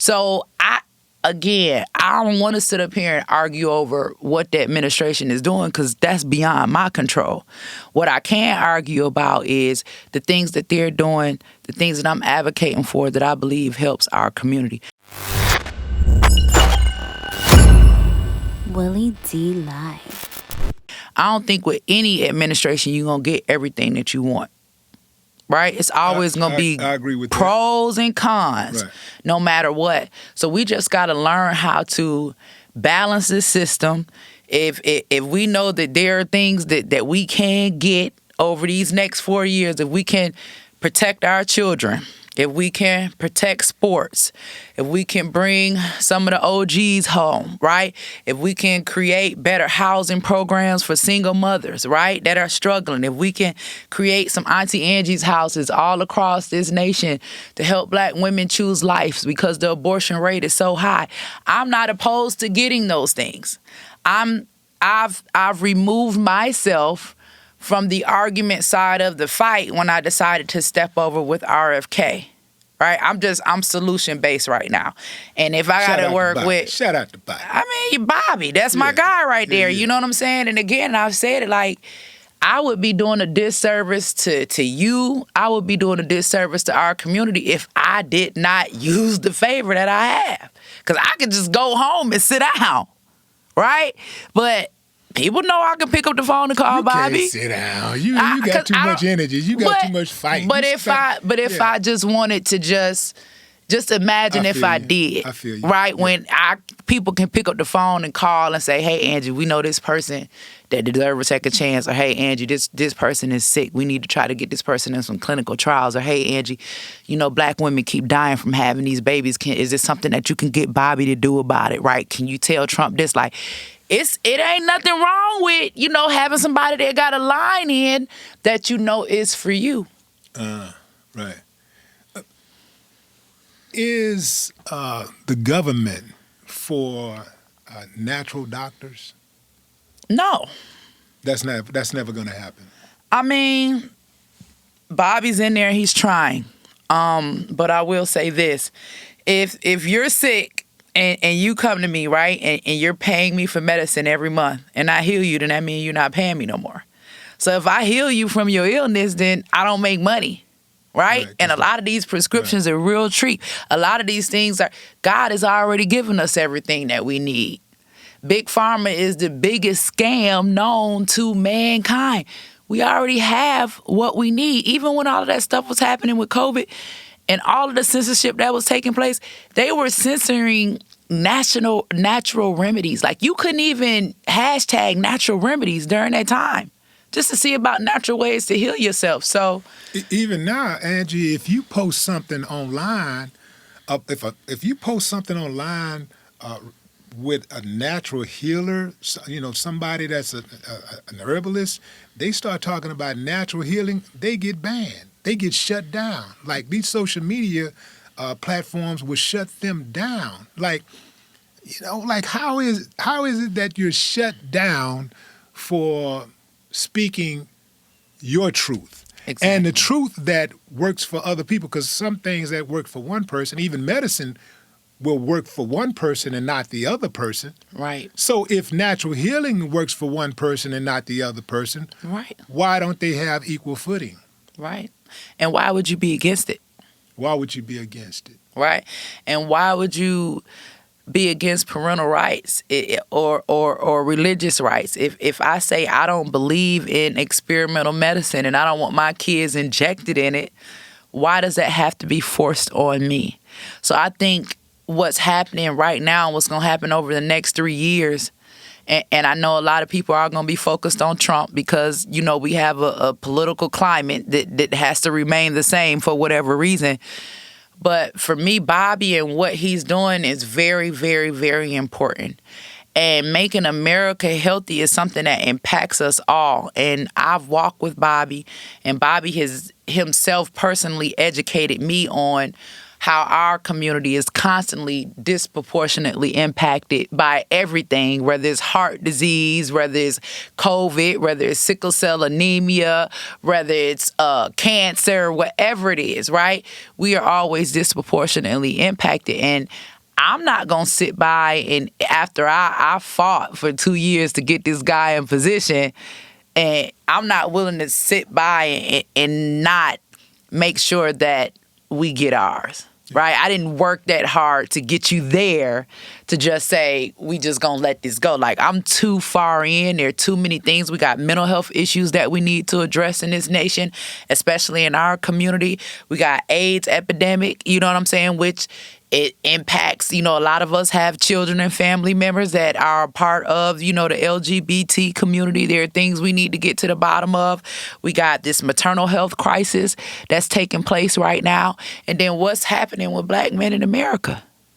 So Again, I don't want to sit up here and argue over what the administration is doing because that's beyond my control. What I can argue about is the things that they're doing, the things that I'm advocating for that I believe helps our community. Willie D. Live. I don't think with any administration you're going to get everything that you want. Right? It's always going to be I agree with pros and cons, right, no matter what. So we just got to learn how to balance this system. If we know that there are things that we can get over these next 4 years, if we can protect our children, if we can protect sports, if we can bring some of the OGs home, right? If we can create better housing programs for single mothers, right, that are struggling. If we can create some Auntie Angie's houses all across this nation to help Black women choose life because the abortion rate is so high. I'm not opposed to getting those things. I've removed myself from the argument side of the fight when I decided to step over with RFK, right? I'm solution based right now, and if I got to work with, shout out to Bobby. I mean, Bobby, that's my guy right there. You know what I'm saying? And again, I've said it like I would be doing a disservice to you. I would be doing a disservice to our community if I did not use the favor that I have, because I could just go home and sit down, right? But people know I can pick up the phone and call Bobby. You can't sit down. You got too much energy. You got too much fight. But if I just wanted to just imagine if I did. I feel you. Right? When people can pick up the phone and call and say, hey, Angie, we know this person that deserves a second chance. Or, hey, Angie, this person is sick. We need to try to get this person in some clinical trials. Or, hey, Angie, Black women keep dying from having these babies. Is this something that you can get Bobby to do about it, right? Can you tell Trump this? Like, it ain't nothing wrong with, having somebody that got a line in that is for you. Right. Is the government for natural doctors? No. That's never going to happen. I mean, Bobby's in there, he's trying. But I will say this. If you're sick, and you come to me, right, and you're paying me for medicine every month, and I heal you, then that means you're not paying me no more. So if I heal you from your illness, then I don't make money, right? And a lot of these prescriptions are real cheap. A lot of these things God has already given us everything that we need. Big Pharma is the biggest scam known to mankind. We already have what we need. Even when all of that stuff was happening with COVID, and all of the censorship that was taking place, they were censoring natural remedies. Like, you couldn't even hashtag natural remedies during that time just to see about natural ways to heal yourself. So even now, Angie, if you post something online, if you post something online with a natural healer, somebody that's an herbalist, they start talking about natural healing, they get banned. They get shut down. Like, these social media platforms will shut them down. Like, how is it that you're shut down for speaking your truth? Exactly. And the truth that works for other people, because some things that work for one person, even medicine, will work for one person and not the other person. Right. So if natural healing works for one person and not the other person, right, why don't they have equal footing? Right. And why would you be against it? Why would you be against it? Right. And why would you be against parental rights or religious rights? If I say I don't believe in experimental medicine and I don't want my kids injected in it, why does that have to be forced on me? So I think what's happening right now and what's going to happen over the next 3 years, and I know a lot of people are going to be focused on Trump because, we have a political climate that has to remain the same for whatever reason. But for me, Bobby and what he's doing is very, very, very important. And making America healthy is something that impacts us all. And I've walked with Bobby, and Bobby has himself personally educated me on how our community is constantly disproportionately impacted by everything, whether it's heart disease, whether it's COVID, whether it's sickle cell anemia, whether it's cancer, whatever it is, right? We are always disproportionately impacted. And I'm not going to sit by and after I fought for 2 years to get this guy in position, and I'm not willing to sit by and not make sure that we get ours, right? I didn't work that hard to get you there to just say, we just gonna let this go. Like, I'm too far in. There are too many things. We got mental health issues that we need to address in this nation, especially in our community. We got AIDS epidemic, you know what I'm saying, which it impacts, a lot of us have children and family members that are a part of, the LGBT community. There are things we need to get to the bottom of. We got this maternal health crisis that's taking place right now. And then what's happening with black men in America?